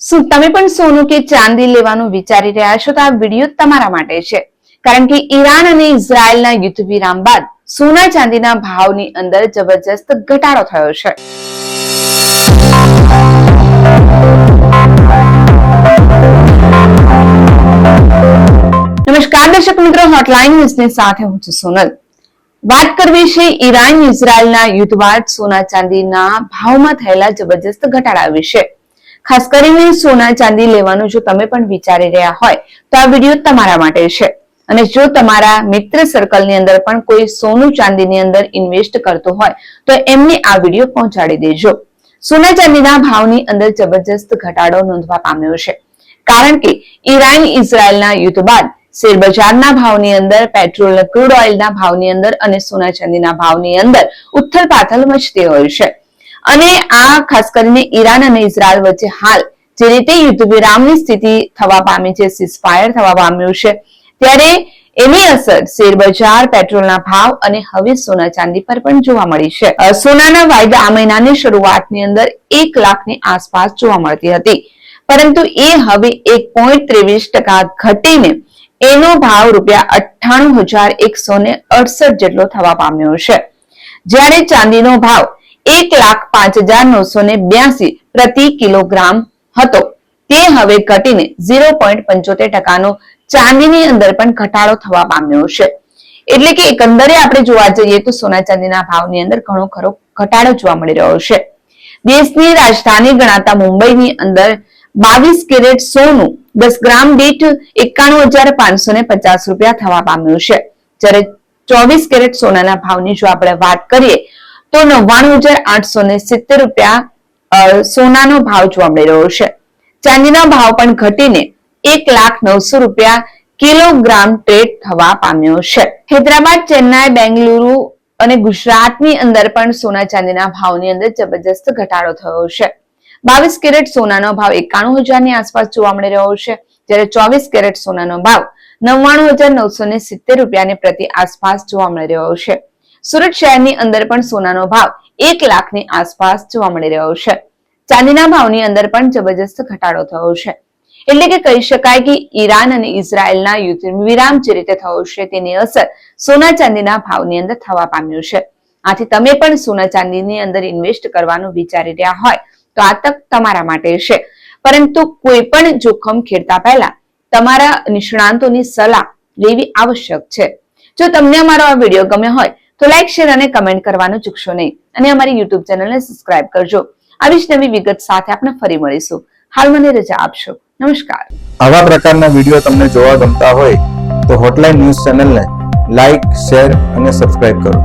શું તમે પણ સોનું કે ચાંદી લેવાનું વિચારી રહ્યા છો? તો આ વિડીયો તમારા માટે છે, કારણ કે ઈરાન અને ઇઝરાયલના યુદ્ધ વિરામ બાદ સોના ચાંદીના ભાવની અંદર જબરજસ્ત ઘટાડો થયો છે. નમસ્કાર દર્શક મિત્રો, હોટલાઇન ન્યૂઝની સાથે હું છું સોનલ. વાત કરવી છે ઈરાન ઇઝરાયલના યુદ્ધ બાદ સોના ચાંદીના ભાવમાં થયેલા જબરજસ્ત ઘટાડા વિશે. ખાસ કરીને સોના ચાંદી લેવાનું જો તમે પણ વિચારી રહ્યા હોય તો આ વિડીયો તમારા માટે છે. અને જો તમારા મિત્ર સર્કલની અંદર પણ કોઈ સોનું ચાંદીની અંદર ઇન્વેસ્ટ કરતો હોય તો એમને આ વિડીયો પહોંચાડી દેજો. સોના ચાંદીના ભાવની અંદર જબરજસ્ત ઘટાડો નોંધવા પામ્યો છે, કારણ કે ઈરાન ઇઝરાયલના યુદ્ધ બાદ શેરબજારના ભાવની અંદર, પેટ્રોલ ક્રૂડ ઓઇલના ભાવની અંદર અને સોના ચાંદીના ભાવની અંદર ઉથલપાથલ મચતી હોય છે. અને આ ખાસ કરીને ઈરાન અને ઇઝરાયલ વચ્ચે હાલ જે રીતે યુદ્ધ વિરામની સ્થિતિ થવા પામી છે, સીઝફાયર થવા પામ્યું છે, ત્યારે એની અસર શેરબજાર, પેટ્રોલના ભાવ અને હવે સોના ચાંદી પર પણ જોવા મળી છે. સોનાના વાયદા આ મહિનાની શરૂઆતની અંદર 1 લાખની આસપાસ જોવા મળતી હતી, પરંતુ એ હવે 1.23% ઘટીને એનો ભાવ ₹98,168 જેટલો થવા પામ્યો છે. જ્યારે ચાંદીનો ભાવ 1,05,982 પ્રતિ કિલોગ્રામ હતો, તે હવે ઘટીને 0.75% ચાંદીની અંદર પણ ઘટાડો થવા પામ્યો છે. એટલે કે એકંદરે આપણે જોવા જઈએ તો સોના ચાંદીના ભાવની અંદર ઘણો ખરો ઘટાડો જોવા મળી રહ્યો છે. દેશની રાજધાની ગણાતા મુંબઈની અંદર 22 કેરેટ સોનું 10 ગ્રામ દીઠ ₹91,550 થવા પામ્યું છે. જ્યારે 24 કેરેટ સોનાના ભાવની જો આપણે વાત કરીએ તો ₹99,870 સોનાનો ભાવ જોવા મળી રહ્યો છે. ચાંદીના ભાવ પણ ઘટીને ₹1,09,000 કિલોગ્રામ ટ્રેડ થવા પામ્યો છે. હૈદરાબાદ, ચેન્નાઈ, બેંગલુરુ અને ગુજરાતની અંદર પણ સોના ચાંદીના ભાવની અંદર જબરજસ્ત ઘટાડો થયો છે. 22 કેરેટ સોનાનો ભાવ 91,000 ની આસપાસ જોવા મળી રહ્યો છે, જ્યારે 24 કેરેટ સોનાનો ભાવ ₹99,970 ની પ્રતિ આસપાસ જોવા મળી રહ્યો છે. સુરત શહેરની અંદર પણ સોનાનો ભાવ 1 લાખની આસપાસ જોવા મળી રહ્યો છે. ચાંદીના ભાવની અંદર પણ જબરજસ્ત ઘટાડો થયો છે. એટલે કે કહી શકાય કે ઈરાન અને ઇઝરાયલના યુદ્ધ વિરામ જે રીતે થયો છે તેની અસર સોના ચાંદીના ભાવની અંદર થવા પામ્યું છે. આથી તમે પણ સોના ચાંદીની અંદર ઇન્વેસ્ટ કરવાનું વિચારી રહ્યા હોય તો આ તક તમારા માટે છે, પરંતુ કોઈ પણ જોખમ ખેડતા પહેલા તમારા નિષ્ણાંતોની સલાહ લેવી આવશ્યક છે. જો તમને અમારો આ વિડીયો ગમ્યો હોય તો લાઈક, શેર અને કમેન્ટ કરવાનું ચૂકશો નહીં, અને અમારી યુટ્યુબ ચેનલને સબસ્ક્રાઇબ કરજો. આવી જ નવી વિગત સાથે આપણે ફરી મળીશું. હાલ મને રજા આપશો. નમસ્કાર. આવા પ્રકારના વિડીયો તમને જોવા ગમતા હોય તો હોટલાઇન ન્યૂઝ ચેનલને લાઈક, શેર અને સબસ્ક્રાઇબ કરો.